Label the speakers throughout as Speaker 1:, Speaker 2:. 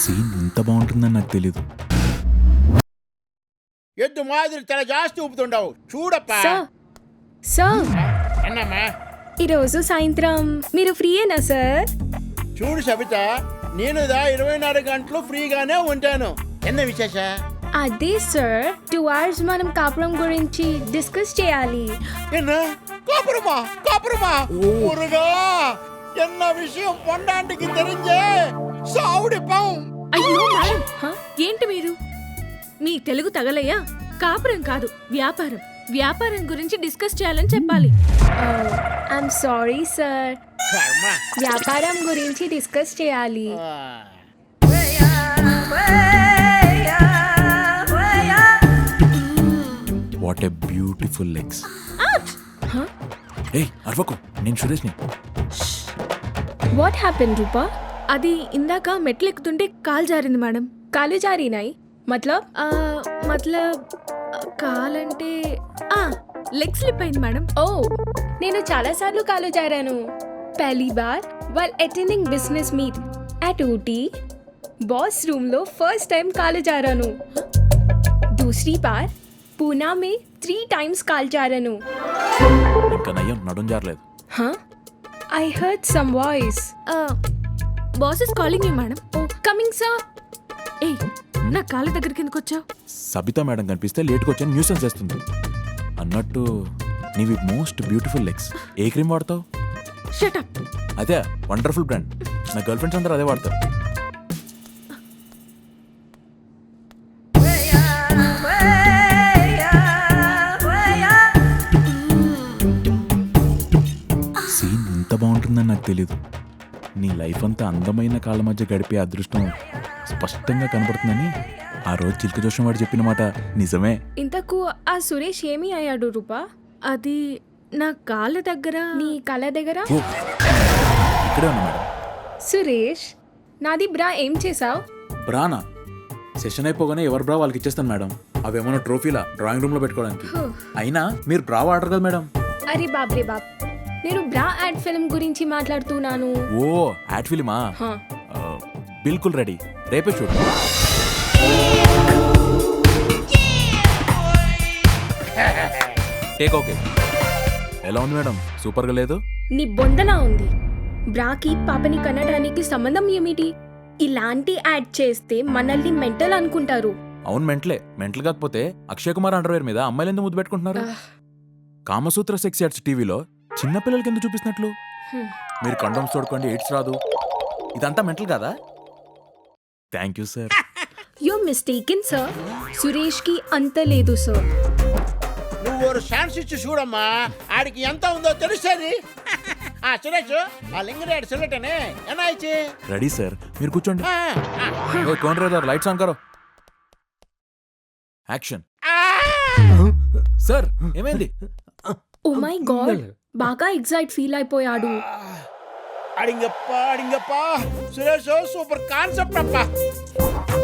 Speaker 1: Scene ఇంత బాగుంటుందని నాకు తెలీదు.
Speaker 2: ఎద్దు మాదిరి చాలా జాస్తి ఊపుతుండవు చూడప్పా.
Speaker 3: సార్
Speaker 2: అన్నమ్మా
Speaker 3: ఈరోజు సాయంత్రం మీరు ఫ్రీయేనా సార్?
Speaker 2: చూడు సబిత, నేను 24 గంటలు ఫ్రీగానే ఉంటాను. ఎన్న విశేష?
Speaker 3: అదే సార్ 2 hours మనం కాపురం గురించి డిస్కస్ చేయాలి.
Speaker 2: என்ன காப்புறமா காப்புறமா முருகா என்ன விஷயம் பொண்டாட்டிக்கு தெரிஞ்சே சாவுடிப்பாం.
Speaker 4: అయ్యో మేడం, ఏంటి మీరు? మీ తెలుగు తగలయ్యా? కాపురం కాదు, వ్యాపారం. వ్యాపారం గురించి డిస్కస్ చేయాలని చెప్పాలి.
Speaker 3: ఐఎమ్ సారీ సార్,
Speaker 2: కర్మ.
Speaker 3: వ్యాపారం గురించి డిస్కస్ చేయాలి.
Speaker 1: What a beautiful legs. ఏయ్ అరవకు, నేను సురేష్ని.
Speaker 3: వాట్ హ్యాపెన్ రూపా?
Speaker 4: అది ఇందాక మెట్లు ఎక్కుతుంటే కాలు జారింది మేడం.
Speaker 3: కాలు జారినాయి మతలబ్?
Speaker 4: మతలబ్ కాలంటే లెగ్ స్లిప్ అయింది మేడం.
Speaker 3: ఓ, నేను చాలా సార్లు కాలు జారాను. పహలీ బార్ while attending business meet at Ooty boss room లో ఫస్ట్ టైం కాలు జారాను. दूसरी बार पूना में 3 times కాలు జారాను.
Speaker 1: ఇంకా నయ్యం నడుం జారలేదు.
Speaker 3: I heard some voice.
Speaker 4: Boss is calling you madam.
Speaker 3: Oh, coming sir.
Speaker 4: ఏయ్, నా కాళ్ళ దగ్గరికి ఎందుకు వచ్చావు?
Speaker 1: సబితా మేడం కనిపిస్తే లేట్కి వచ్చాను న్యూసెన్స్ చేస్తుంది. అన్నట్టు నీవి మోస్ట్ బ్యూటిఫుల్ లెగ్స్. ఏ క్రీమ్ వాడతావు?
Speaker 4: Shut up.
Speaker 1: అదే వండర్ఫుల్ బ్రాండ్. నా గర్ల్ ఫ్రెండ్స్ అందరూ అదే వాడతారు. సీన్ ఇంత బాగుంటుందని నాకు తెలీదు. నీ లైఫ్ అంతా అందమైన కాళ్ళ మధ్య గడిపే అదృష్టం స్పష్టంగా కనబడుతుందని ఆ రోజు చిలుక జోషం వాడు చెప్పిన మాట నిజమే.
Speaker 3: ఇంతకు ఆ సురేష్ ఏమి అయ్యాడు రూపా?
Speaker 4: అది నా కాళ్ళ దగ్గర.
Speaker 3: నీ కళ్ళ దగ్గర?
Speaker 1: ఓ, ఇక్కడే ఉన్నా మేడం.
Speaker 3: సురేష్, నాది బ్రా ఏం చేసావు?
Speaker 1: బ్రానా? సెషన్ అయిపోగానే ఎవరు బ్రా వాళ్ళకి ఇచ్చేస్తాను మేడం. అవేమన్నా ట్రోఫీలా డ్రాయింగ్ రూమ్ లో పెట్టుకోవడానికి. అయినా మీరు బ్రా వాడరు కదా మేడం.
Speaker 3: అరే బాబ్రే బాబ్, నేను బ్రా యాడ్ ఫిల్మ్ గురించి మాట్లాడుతున్నాను.
Speaker 1: ఓ, యాడ్ ఫిల్మా? బిల్కుల్ రెడీ, రేపే చూడు. Take okay. ఎలా ఉంది మేడం? సూపర్ గా లేదు?
Speaker 3: నీ బొందలా ఉంది. బ్రాకి పాపని కనడానికి సంబంధం ఏమిటి? ఇలాంటి యాడ్ చేస్తే మనల్ని మెంటల్ అనుకుంటారు.
Speaker 1: అవును, మెంటల్ కాకపోతే అక్షయ్ కుమార్ అండర్వేర్ మీద అమ్మాయిలు ఎందుకు ముద్దు పెట్టుకుంటున్నారు? కామసూత్ర సెక్స్ యాడ్స్ టీవీలో చిన్నపిల్లలకి ఎందుకు చూపిస్తున్నట్లు? మీరు కండోమ్స్ చూడకండి, ఎయిడ్స్ రాదు. ఇదంతా మెంటల్ కాదా? Thank you sir.
Speaker 3: You mistaken sir. Suresh కి అంత లేదు సార్.
Speaker 2: నువ్వు ఒక ఛాన్స్ ఇచ్చి చూడమ్మా, ఆడికి ఎంత ఉందో తెలుస్తుంది. సురేష్, ఆ లింగరేడ్ సిల్లటనే ఎలా ఇచ్చి?
Speaker 1: రెడీ సార్, మీరు కూర్చోండి. కౌన్ రేదర్ లైట్స్ ఆన్ కరో. యాక్షన్. సార్ ఏమైంది?
Speaker 3: ఓ మై గాడ్, బాగా ఎగ్జైట్ ఫీల్ అయిపోయాడు.
Speaker 2: అడింగప్ప సురేష్, సూపర్ కాన్సెప్ట్ అప్ప.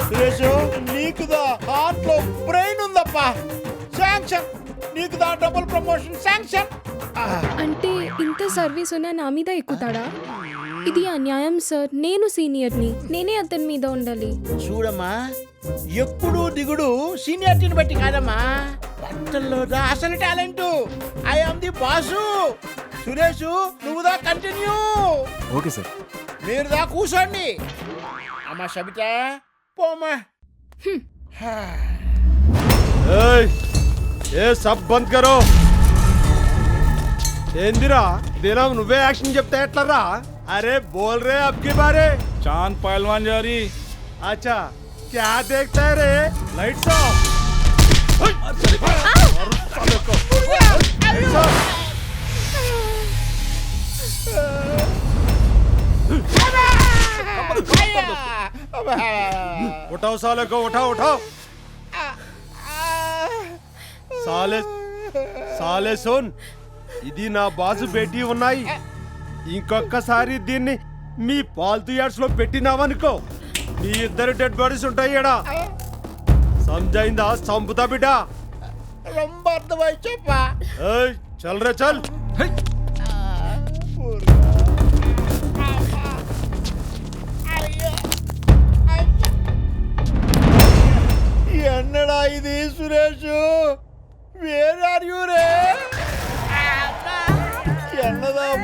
Speaker 2: సురేష్, నీకుదా హార్ట్ లో బ్రెయిన్ ఉందప్ప. శాంక్షన్, నీకుదా డబుల్ ప్రమోషన్ శాంక్షన్.
Speaker 3: అంటే ఇంత సర్వీస్ ఉన్నా నా మీద ఎక్కుతాడా? ఇది అన్యాయం సార్. నేను సీనియర్ని, నేనే అతని మీద ఉండాలి.
Speaker 2: చూడమ్మా, ఎప్పుడు దిగుడు సీనియారిటీని బట్టి కాదమ్మా, బట్టల్లో అసలు talent. I am the boss. Suresh, నువ్వుదా కంటిన్యూ.
Speaker 1: Okay sir.
Speaker 2: మీరుదా కూర్చోండి. అమ్మా సబిత, పోమ్మా.
Speaker 5: ఏ సబ్ బంద్ కరో. ఏందిరా దినం నువ్వే యాక్షన్ చెప్తే ఎట్లరా? అరే బోల్ రే అబ్కి బారే.
Speaker 6: चांद पहलवान जा रही.
Speaker 5: अच्छा क्या देखता है रे? Lights off. उठाओ साले को, उठाओ. సాలే సోన్, ఇది నా బాసు బేటీ ఉన్నాయి. ఇంకొకసారి దీన్ని మీ పాల్తు యాడ్స్ లో పెట్టినావనుకో, మీ ఇద్దరు డెడ్ బాడీస్ ఉంటాయి. ఎడా సమజైందా? సంపుతా బిడ్డ.
Speaker 2: రొంబ అర్థమై చెప్పా.
Speaker 5: చల్ రే చల్.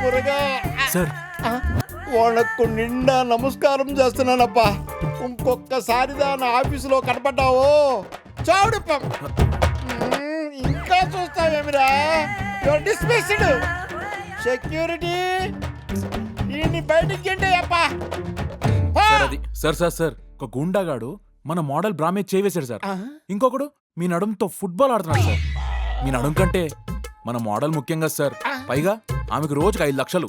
Speaker 2: మురుగా
Speaker 1: సార్
Speaker 2: వాళ్ళకు నిండా నమస్కారం చేస్తున్నానప్పా. ఇంకొక్కసారి నా ఆఫీసులో కనపడ్డావో చావుడిప్పం. ఇంకా చూస్తావేమిరా? డిస్మిస్డ్. సెక్యూరిటీ ఈ బయటికి గంటే అప్పా.
Speaker 1: సార్ అది సార్ సార్ సార్ ఒక గుండాగాడు మన మోడల్ బ్రాహ్మే చేవేశాడు సార్. ఇంకొకడు మీ నడుంతో ఫుట్బాల్ ఆడుతున్నాడు సార్. మీ నడుం కంటే మన మోడల్ ముఖ్యంగా సార్. పైగా ఆమెకు రోజుకి 5 లక్షలు.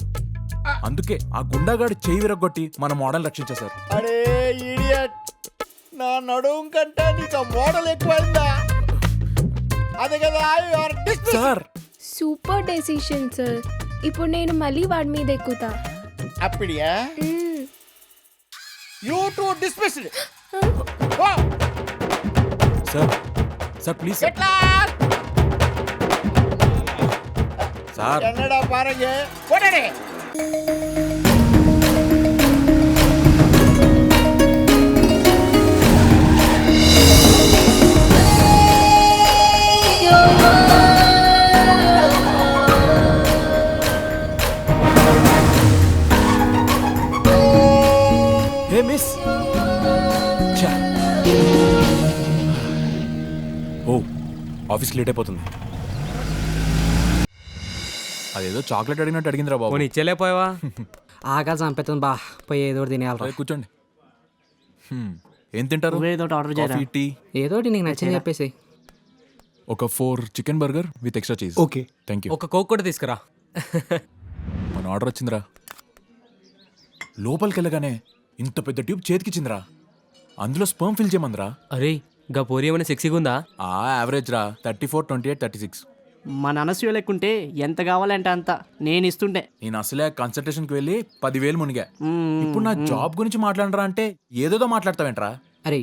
Speaker 1: అందుకే ఆ గుండాగాడు చేయి విరగొట్టి మన మోడల్ రక్షించారు సార్.
Speaker 2: అరే ఇడియట్, నా నడుం కంటే నీకు మోడల్ ఎక్కువైందా? అదే కదా
Speaker 1: సార్
Speaker 3: సూపర్ డెసిషన్ సార్. ఇప్పుడు నేను మళ్ళీ వాడి మీద ఎక్కుతా.
Speaker 2: అప్పుడియా you too dismissed.
Speaker 1: Sir sir please sir. Sir
Speaker 2: என்னடா பாருங்க போடடே.
Speaker 1: Hey miss. ఓ ఆఫీస్ లేట్ అయిపోతుంది. అదేదో చాక్లెట్ అడిగినట్టు అడిగిందిరా బాబు.
Speaker 7: పోనీ ఇచ్చేలేపోయావా? ఆకలి చంపేస్తుంది బా. పోయి ఏదో ఒకటి తినేయాలరా.
Speaker 1: అరే, కూర్చోండి. ఏం తింటారు?
Speaker 7: ఏదో ఒకటి ఆర్డర్ చేయరా.
Speaker 1: Coffee, tea?
Speaker 7: ఏదో ఒకటి నీకు నచ్చింది చెప్పేసి.
Speaker 1: ఒక 4 chicken burger with extra cheese.
Speaker 7: Okay
Speaker 1: thank you.
Speaker 7: ఒక కోక్ కూడా తీసుకురా.
Speaker 1: మన ఆర్డర్ వచ్చిందిరా. లోపలికి వెళ్ళగానే ఇంత పెద్ద ట్యూబ్ చేతికిచ్చిందిరా. అందులో స్పర్మ్ ఫిల్ చేయమందిరా.
Speaker 7: అరే గా పోరి ఏమైనా సెక్సీగా ఉందా?
Speaker 1: యావరేజ్ రా 34, 28, 36.
Speaker 8: మా నాన్నసూయ లెక్కుంటే ఎంత కావాలంటే అంత నేను ఇస్తుంటే.
Speaker 1: నేను అసలే కన్సల్టేషన్కి వెళ్ళి 10,000 మునిగా. ఇప్పుడు నా జాబ్ గురించి మాట్లాడరా అంటే ఏదేదో మాట్లాడతావేంట్రా?
Speaker 7: అరే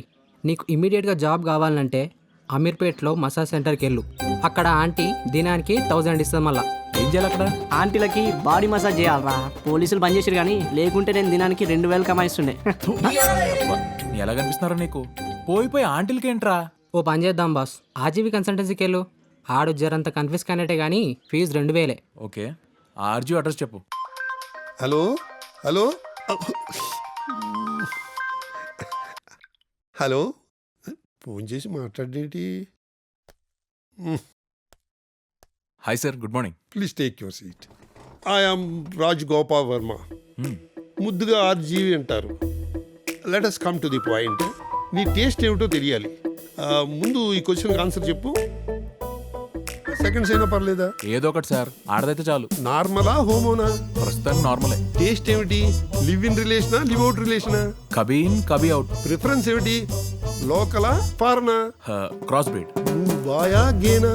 Speaker 7: నీకు ఇమీడియట్గా జాబ్ కావాలంటే అమీర్పేట్లో మసాజ్ సెంటర్కి వెళ్ళు. అక్కడ ఆంటీ దినానికి 1000 ఇస్తుంది. మళ్ళా
Speaker 1: ఏం చేయాలి అక్కడ?
Speaker 8: ఆంటీలకి బాడీ మసాజ్ చేయాలరా. పోలీసులు బంద్ చేసారు కానీ లేకుంటే నేను దినానికి 2000 కమాయిస్తుండే.
Speaker 1: ఎలా కనిపిస్తున్నారా నీకు? పోయి ఆంటీలకి ఏంట్రా?
Speaker 7: ఓ పని చేద్దాం బాస్, ఆర్జీవీ కన్సల్టెన్సీకి వెళ్ళు. ఆడు జరంత కన్ఫ్యూజ్ కానట్టే కానీ ఫీజు 2000.
Speaker 1: ఓకే, ఆర్జీ అడ్రస్ చెప్పు.
Speaker 9: హలో హలో హలో ఫోన్ చేసి మాట్లాడేంటి?
Speaker 1: Hi sir, good morning.
Speaker 9: Please take your seat. I'm Raj Gopal Varma. ముద్దుగా ఆర్జీవి అంటారు. Let us come to the point. నీ టేస్ట్ ఏమిటో తెలియాలి. ముందు ఈ క్వశ్చన్కి ఆన్సర్ చెప్పు. సెకండ్స్ అయినా పర్లేదా?
Speaker 1: ఏదో ఒకటి సార్, ఆడదైతే చాలు.
Speaker 9: నార్మలా హోమోనా?
Speaker 1: ప్రస్తుతానికి నార్మలే.
Speaker 9: టేస్ట్ ఏమిటి? లివ్ ఇన్ రిలేషనా లివ్ అవుట్ రిలేషనా?
Speaker 1: కబీ ఇన్ కబీ అవుట్.
Speaker 9: ప్రిఫరెన్స్ ఏమిటి? లోకలా ఫారెనా?
Speaker 1: Cross breed.
Speaker 9: బాయా గేనా?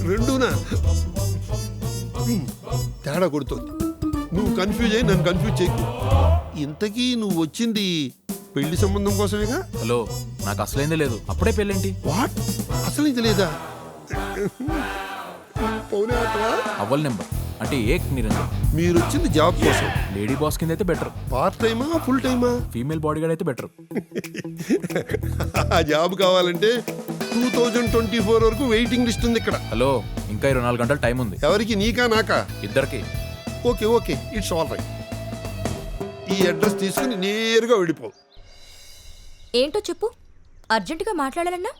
Speaker 9: రెండునా? తేడా కొడుతుంది. నువ్వు కన్ఫ్యూజ్ అయ్యి నన్ను కన్ఫ్యూజ్ చేయకు. ఇంతకీ నువ్వు వచ్చింది పెళ్లి సంబంధం కోసమేగా?
Speaker 1: హలో, నాకు అసలైందే లేదు. అప్పుడే పెళ్ళేంటి?
Speaker 9: వాట్? అసలు ఇది లేదా? పౌనే
Speaker 1: అవ్వల్ నెంబర్ అంటే ఏక్ నిరంజన్.
Speaker 9: మీరు వచ్చింది జాబ్ కోసం.
Speaker 1: లేడీ బాస్ కింద అయితే బెటర్.
Speaker 9: పార్ట్ టైమా ఫుల్ టైమా?
Speaker 1: ఫీమేల్ బాడీ గార్డ్ అయితే బెటర్.
Speaker 9: ఆ జాబ్ కావాలంటే 2024 వరకు వెయిటింగ్ లిస్ట్ ఉంది ఇక్కడ.
Speaker 1: హలో, ఇంకా 24 గంటలు టైం ఉంది.
Speaker 9: ఎవరికి? నీకా నాకా?
Speaker 1: ఇద్దరికి.
Speaker 9: Okay okay, it's all right. ఈ అడ్రస్ తీసుకుని నేరుగా వెళ్ళిపో.
Speaker 10: ఏంటో చెప్పు, అర్జెంటుగా మాట్లాడాలన్నా?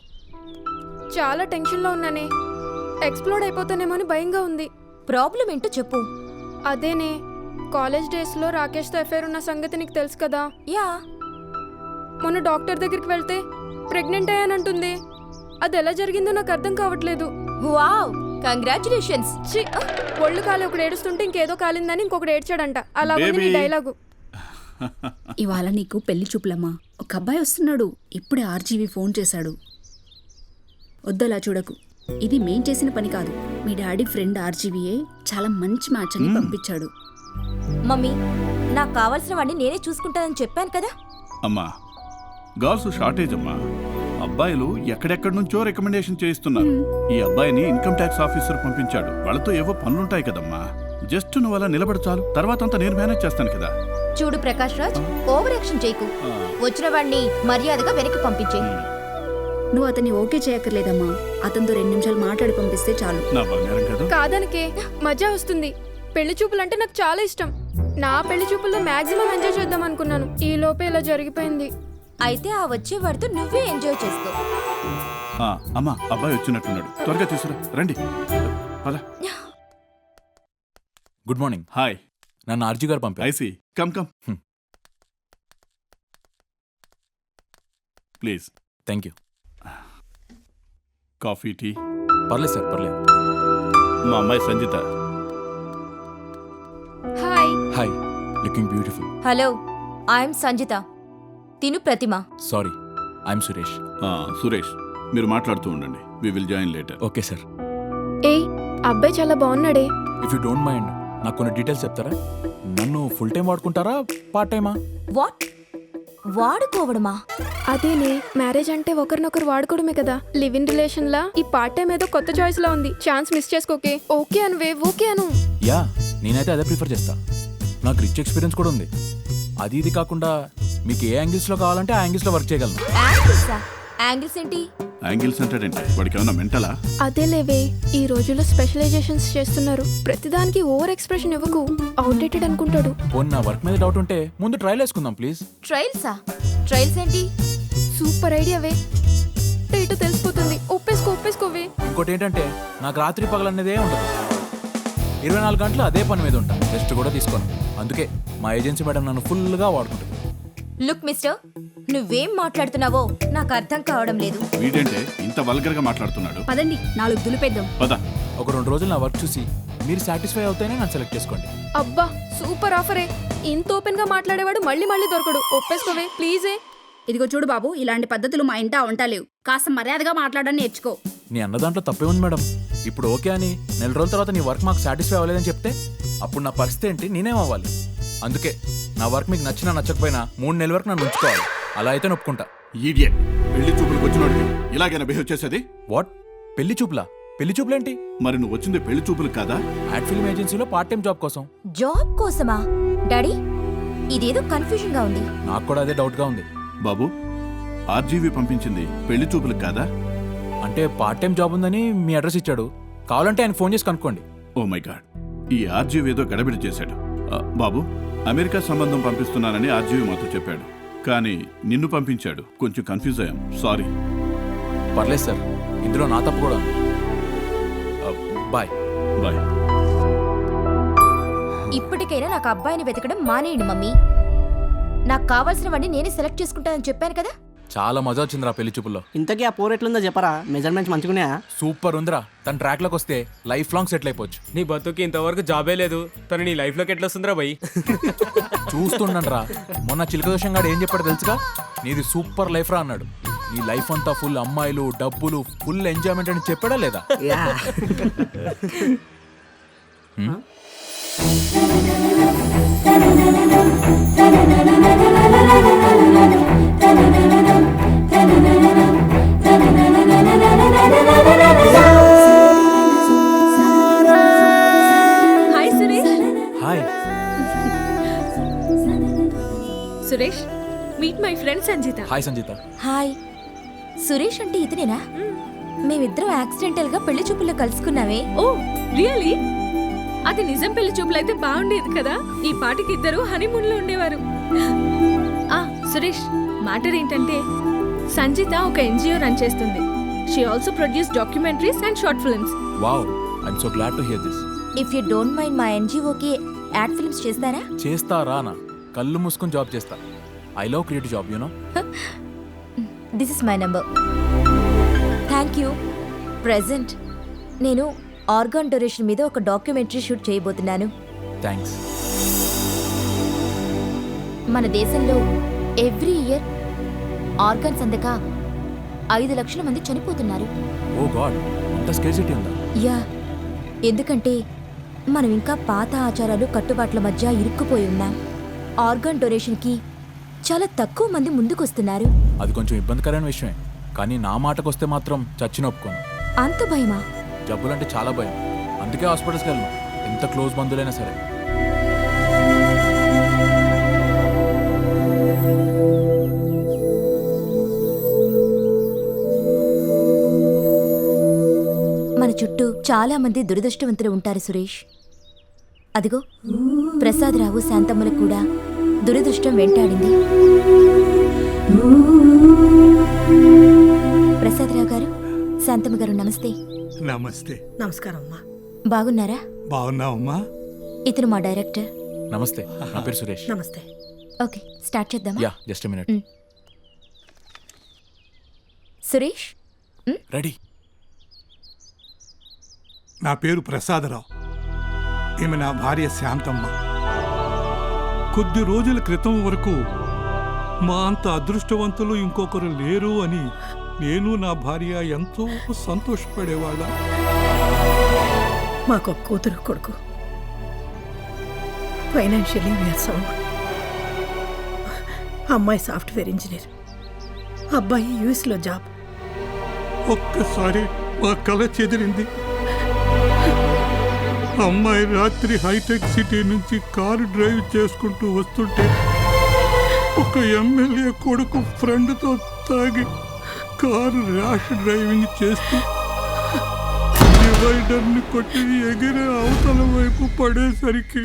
Speaker 3: చాలా టెన్షన్లో ఉన్నానే. ఎక్స్ప్లోడ్ అయిపోతానేమో అని భయంగా ఉంది.
Speaker 10: ప్రాబ్లం ఏంటో చెప్పు.
Speaker 3: అదేనే, కాలేజ్ డేస్లో రాకేష్తో అఫైర్ ఉన్న సంగతి నీకు తెలుసు కదా.
Speaker 10: యా,
Speaker 3: మొన్న డాక్టర్ దగ్గరికి వెళ్తే ప్రెగ్నెంట్ అయ్యానంటుంది. అది ఎలా జరిగిందో నాకు అర్థం కావట్లేదు.
Speaker 10: Wow, congratulations.
Speaker 3: ఒళ్ళు కాలి ఒకడు ఏడుస్తుంటే ఇంకేదో కాలిందని ఇంకొకడు ఏడ్చాడంట. అలా ఉంది నీ డైలాగు.
Speaker 11: ఇవాళ నీకు పెళ్లి చూపులమ్మా. ఒక అబ్బాయి వస్తున్నాడు. ఇప్పుడే ఆర్జీవి ఫోన్ చేశాడు. వద్దలా చూడకు, ఇది మేం చేసిన పని కాదు. మీ డాడీ ఫ్రెండ్ ఆర్జీవీయే చాలా మంచి మ్యాచ్ అని పంపించాడు.
Speaker 10: మమ్మీ, నాకు కావాల్సిన వాడిని నేనే చూసుకుంటానని చెప్పాను కదా.
Speaker 6: అమ్మా, గర్ల్స్ షార్టేజ్ అమ్మా. అబ్బాయిలు ఎక్కడెక్కడి నుంచో రికమెండేషన్ చేయిస్తున్నారు. ఈ అబ్బాయిని ఇన్కమ్ ట్యాక్స్ ఆఫీసర్ పంపించాడు. వాళ్ళతో ఏవో పనులుంటాయి కదమ్మా. జస్ట్ నువ్వు అలా నిలబడి చాలు. తర్వాత అంతా నేను మేనేజ్ చేస్తాను కదా.
Speaker 10: చూడు ప్రకాష్ రాజ్, ఓవర్ యాక్షన్ చేయకు. వచ్చిన వాడిని మర్యాదగా వెనక్కి పంపించేయి.
Speaker 11: నువ్వు అతన్ని ఓకే చేయక్కర్లేదమ్మా. అతనితో 2 నిమిషాలు మాట్లాడి పంపిస్తే చాలు.
Speaker 6: నా బంగారం కదా.
Speaker 3: కాదనకే, మజా వస్తుంది. పెళ్లి చూపులు అంటే నాకు చాలా ఇష్టం. నా పెళ్లి చూపుల్లో మాక్సిమం ఎంజాయ్ చేద్దాం అనుకున్నాను. ఈ లోపే ఇలా జరిగిపోయింది.
Speaker 10: అయితే ఆ వచ్చే వాడితో నువ్వే ఎంజాయ్ చేసుకో.
Speaker 6: అమ్మా అబ్బాయి వచ్చినట్టున్నాడు, త్వరగా తీసుకురా. రండి పద.
Speaker 1: Good morning.
Speaker 6: హాయ్.
Speaker 1: నన్ను ఆర్జీ గారు పంపారు.
Speaker 6: I see come come please.
Speaker 1: Thank you.
Speaker 6: Coffee tea?
Speaker 1: పర్లేదు సార్, పర్లేదు.
Speaker 6: మా అమ్మాయి Sanjitha.
Speaker 3: Hi.
Speaker 1: Hi, looking beautiful.
Speaker 10: Hello, I am Sanjitha. తిను ప్రతిమ.
Speaker 1: Sorry, I am Suresh.
Speaker 6: సురేష్, మీరు మాట్లాడుతూ ఉండండి. We will join later.
Speaker 1: Okay sir.
Speaker 3: ఏయ్, అబ్బాయి చాలా బాగున్నాడే.
Speaker 1: ఇఫ్ యూ డోంట్ మైండ్ నాకు కొన్ని డీటెయిల్స్ చెప్తారా? నన్ను ఫుల్ టైం వాడుకుంటారా, పార్ట్ టైమా?
Speaker 10: వాట్? వాడుకోవడమా?
Speaker 3: అదేనే, మ్యారేజ్ అంటే ఒకరినొకరు వాడుకోవడమే కదా. లివ్ ఇన్ రిలేషన్ లా ఈ పార్ట్ టైం ఏదో కొత్త చాయిస్ లా ఉంది. ఛాన్స్ మిస్ చేసుకోకే. ఓకే అనువే, ఓకే అను.
Speaker 1: యా, నేనైతే అదే ప్రిఫర్ చేస్తా. నాకు రిచ్ ఎక్స్పీరియన్స్ కూడా ఉంది. అది ఇది కాకుండా మీకు ఏ యాంగిల్స్లో కావాలంటే ఆ యాంగిల్స్లో వర్క్ చేయగలను.
Speaker 10: యాంగిల్సా? యాంగిల్స్ ఏంటి?
Speaker 6: యాంగిల్స్ అంటాడంటే వాడికి ఏమన్నా మెంటలా?
Speaker 3: అదే లేవే, ఈ రోజుల్లో స్పెషలైజేషన్స్ చేస్తున్నారు. ప్రతిదానికి ఓవర్ ఎక్స్ప్రెషన్ ఇవ్వకు, అవుట్డేటెడ్ అనుకుంటాడు.
Speaker 1: పోనీ నా వర్క్ మీద డౌట్ ఉంటే ముందు ట్రైల్ వేసుకుందాం ప్లీజ్.
Speaker 10: ట్రయల్సా? ట్రయల్స్ ఏంటి?
Speaker 3: సూపర్ ఐడియా వే. ఇటు తెలిసిపోతుంది. ఒప్పేసుకోవే.
Speaker 1: ఇంకోటి ఏంటంటే నాకు రాత్రి పగలన్నదే ఉండదు. 24 గంటలు అదే పని మీద ఉంటాను. రెస్ట్ కూడా తీసుకోను. అందుకే మా ఏజెన్సీ మేడం నన్ను ఫుల్గా వాడుకుంటుంది.
Speaker 10: లుక్ మిస్టర్, నువ్వేం మాట్లాడుతున్నావో నాకు అర్థం కావడం లేదు.
Speaker 6: వీడేంటే ఇంత వల్గర్ గా మాట్లాడుతున్నాడు?
Speaker 11: పదండి, 4 దులిపేద్దాం.
Speaker 6: పద.
Speaker 1: ఒక 2 రోజులు నా వర్క్ చూసి మీరు సాటిస్ఫై అవుతేనే నన్ను సెలెక్ట్ చేసుకోండి.
Speaker 3: అబ్బా, సూపర్ ఆఫరే. ఇంత ఓపెన్ గా మాట్లాడేవాడు మళ్ళీ దొరకడు. ఒప్పేసుకోవే ప్లీజే.
Speaker 11: ఇదిగో చూడు బాబు, ఇలాంటి పద్ధతులు మా ఇంట ఉంటాలేవు. కాస్త మర్యాదగా మాట్లాడని నేర్చుకో.
Speaker 1: నీ అన్న దాంట్లో తప్పే ఉంది మేడం. ఇప్పుడు ఓకే అని 4 రోజుల తర్వాత నీ వర్క్ మాకు సాటిస్ఫై అవ్వలేదని చెప్తే అప్పుడు నా పరిస్థితి ఏంటి? నేనేం అవ్వాలి? అందుకే నా వర్క్ మీకు నచ్చినా నచ్చకపోయినా 3 నెలల వరకు నన్ను ఉంచుకోవాలి. అలా అయితే నొప్పుకుంటా.
Speaker 6: ఈడియట్, పెళ్లి చూపులకు వచ్చినోడికి ఇలాగైనా బిహేవ్ చేసేది?
Speaker 1: వాట్? పెళ్లి చూపులా? పెళ్లి చూపులేంటి?
Speaker 6: మరి నువ్వు వచ్చింది పెళ్లి చూపులు కాదా?
Speaker 1: యాడ్ ఫిల్మ్ ఏజెన్సీలో పార్ట్ టైం జాబ్ కోసం.
Speaker 10: జాబ్ కోసమా? డాడీ, ఇదేదో కన్ఫ్యూజన్ గా ఉంది.
Speaker 1: నాకు కూడా అదే డౌట్ గా ఉంది.
Speaker 6: బాబు, ఆర్జీవి పంపించింది పెళ్లి చూపులకు కాదా?
Speaker 1: అంటే పార్ట్ టైం జాబ్ ఉందని మీ అడ్రస్ ఇచ్చాడు. కావాలంటే ఆయన ఫోన్ చేసి కనుక్కోండి.
Speaker 6: ఓ మై గాడ్, ఈ ఆర్జీవి ఏదో గడబిడి చేశాడు. బాబు, అమెరికా సంబంధం పంపిస్తున్నానని ఆర్జీవి మాతో చెప్పాడు, కానీ నిన్ను పంపించాడు. కొంచెం కన్ఫ్యూజ్ అయ్యాం, సారీ.
Speaker 1: పర్లేదు సార్, ఇందులో నా తప్పు కూడా ఉంది. బాయ్.
Speaker 6: బాయ్.
Speaker 10: ఇప్పటికైనా నాకు అబ్బాయిని వెతకడం మానేయండి మమ్మీ. నాకు కావాల్సిన వాడిని నేనే సెలెక్ట్ చేసుకుంటానని చెప్పాను కదా.
Speaker 1: చాలా మజా వచ్చిందిరా పెళ్లి చూపుల్లో.
Speaker 8: ఇంతకీ ఆ పోర్ ఎట్లుందో చెప్పరా? మెజర్మెంట్స్ మంచిగున్నాయా?
Speaker 1: సూపర్ ఉందిరా. తన ట్రాక్ లోకి వస్తే లైఫ్ లాంగ్ సెటిల్ అయిపోవచ్చు.
Speaker 12: నీ బతుకి ఇంతవరకు జాబే లేదు, తను నీ లైఫ్ లోకి ఎట్లా వస్తుందిరా భయ్?
Speaker 1: చూస్తుండను రా. మొన్న చిలక దోషం గాడు ఏం చెప్పాడు తెలుసుగా? నీది సూపర్ లైఫ్ రా అన్నాడు. నీ లైఫ్ అంతా ఫుల్ అమ్మాయిలు, డబ్బులు, ఫుల్ ఎంజాయ్మెంట్ అని చెప్పాడా లేదా?
Speaker 4: Hi Suresh.
Speaker 1: Hi
Speaker 4: Suresh, meet my friend Sanjitha.
Speaker 1: Hi Sanjitha.
Speaker 10: Hi. Suresh అంటే ఇతనేనా? మేమిద్దరం యాక్సిడెంటల్ గా పెళ్లి చూపుల్లో కలుసుకున్నామే.
Speaker 4: Oh really? అది నిజం పెళ్లి చూపులైతే బాగుండేది కదా. ఈ పాటికి ఇద్దరు హనీమూన్ లో ఉండేవారు. సురేష్, మ్యాటర్ ఏంటంటే సంజిత ఒక ఎన్జిఓ రన్ చేస్తుంది. She also produce documentaries and short films.
Speaker 1: Wow, I'm so glad to hear this.
Speaker 10: If you don't mind మా ఎన్జిఓకి యాడ్ ఫిల్మ్స్ చేస్తారా?
Speaker 1: చేస్తారా నా? కళ్ళు మూసుకొని జాబ్ చేస్తా. I love creative job, you know.
Speaker 10: This is my number. Thank you. Present నేను organ donation మీద ఒక డాక్యుమెంటరీ షూట్ చేయబోతున్నాను.
Speaker 1: థ్యాంక్స్.
Speaker 10: మన దేశంలో ఎవ్రీ ఇయర్ ఆర్గాన్స్ అందక 5 లక్షల మంది చనిపోతున్నారు.
Speaker 1: ఓ గాడ్, అంత స్కేర్సిటీ ఉందా?
Speaker 10: యా, ఎందుకంటే మనం ఇంకా పాత ఆచారాలు, కట్టుబాట్ల మధ్య ఇరుక్కుపోయి ఉన్నాం. ఆర్గాన్ డొనేషన్కి చాలా తక్కువ మంది ముందుకొస్తున్నారు.
Speaker 1: అది కొంచెం ఇబ్బందికరమైన విషయమే, కానీ నా మాటకొస్తే మాత్రం చచ్చిన ఒప్పుకోను.
Speaker 10: అంత భయమా?
Speaker 1: జబ్బులంటే చాలా భయం. అందుకే హాస్పిటల్స్కి వెళ్ళను, ఎంత క్లోజ్ బంధువులైనా సరే.
Speaker 10: మన చుట్టూ చాలా మంది దురదృష్టవంతులు ఉంటారు సురేష్. అదిగో ప్రసాదరావు శాంతమ్మలకు కూడా దురదృష్టం వెంటాడింది. ప్రసాదరావు గారు, శాంతమ్మ గారు నమస్తే.
Speaker 13: నమస్తే.
Speaker 14: నమస్కారం అమ్మా.
Speaker 10: బాగున్నారా?
Speaker 13: బాగున్నావమ్మా.
Speaker 10: ఇతను మా డైరెక్టర్.
Speaker 1: నమస్తే, నా పేరు సురేష్.
Speaker 14: నమస్తే.
Speaker 10: ఓకే, స్టార్ట్ చేద్దామా?
Speaker 1: Yeah, just minute.
Speaker 10: Suresh
Speaker 1: ready.
Speaker 13: నా పేరు ప్రసాదరావు. ఈమె నా భార్య శాంతమ్మ. కొద్ది రోజుల క్రితం వరకు మా అంత అదృష్టవంతులు ఇంకొకరు లేరు అని నేను నా భార్య ఎంతో సంతోషపడేవాళ్ళం.
Speaker 14: మాకు కూతురు కొడుకు. Financially we are sound. అమ్మాయి సాఫ్ట్వేర్ ఇంజనీర్, అబ్బాయి యూఎస్లో జాబ్.
Speaker 13: ఒక్కసారి మా కల చెదిరింది. అమ్మాయి రాత్రి హైటెక్ సిటీ నుంచి కారు డ్రైవ్ చేసుకుంటూ వస్తుంటే ఒక ఎమ్మెల్యే కొడుకు ఫ్రెండ్తో తాగి కారు ర్యాష్ డ్రైవింగ్ చేస్తూ డివైడర్ని కొట్టి ఎగిరే అవతల వైపు పడేసరికి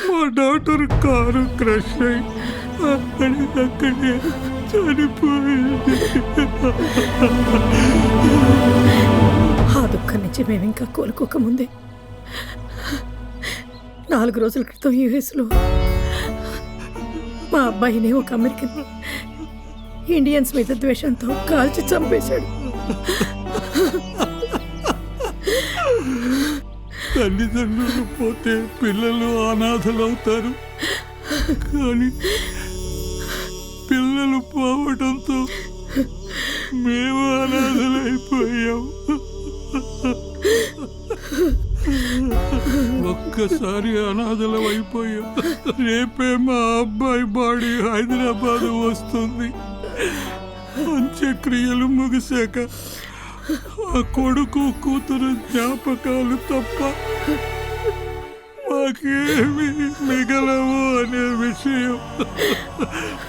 Speaker 13: మా డాక్టర్ కారు క్రష్ అయి అక్కడే చనిపోయింది.
Speaker 14: ఆ దుఃఖం నుంచి మేము ఇంకా కోలుకోకముందే 4 రోజుల క్రితం యూఎస్లో మా అబ్బాయిని ఒక అమెరికన్ ఇండియన్స్ మీద ద్వేషంతో కాల్చి చంపేశాడు.
Speaker 13: తల్లిదండ్రులు పోతే పిల్లలు అనాథలవుతారు, కానీ పిల్లలు పోవడంతో మేము అనాథలైపోయాం. ఒక్కసారి అనాథలం అయిపోయాం. రేపే మా అబ్బాయి బాడీ హైదరాబాద్ వస్తుంది. అంత్యక్రియలు ముగిశాక ఆ కొడుకు కూతురు జ్ఞాపకాలు తప్ప మాకేమి మిగలవు అనే విషయం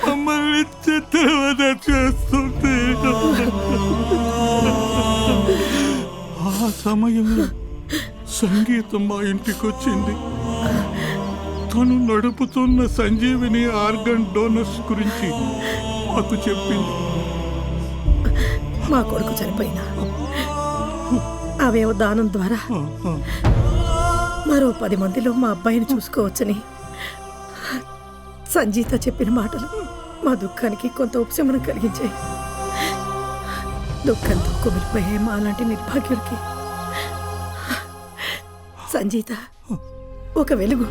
Speaker 13: మమ్మల్ని చిత్రవద చేస్తుంది. ఆ సమయంలో సంగీతం మా ఇంటికొచ్చింది. తను నడుపుతున్న సంజీవిని ఆర్గన్ డోనర్స్ గురించి మాకు చెప్పింది.
Speaker 14: మా కొడుకు చనిపోయినా అవయవ దానం ద్వారా మరో 10 మందిలో మా అబ్బాయిని చూసుకోవచ్చని సంజీత చెప్పిన మాటలు మా దుఃఖానికి కొంత ఉపశమనం కలిగించాయి. దుఃఖంతో కుమిలిపోయే మా లాంటి నిర్భాగ్యులకి సంజీత ఒక వెలుగు.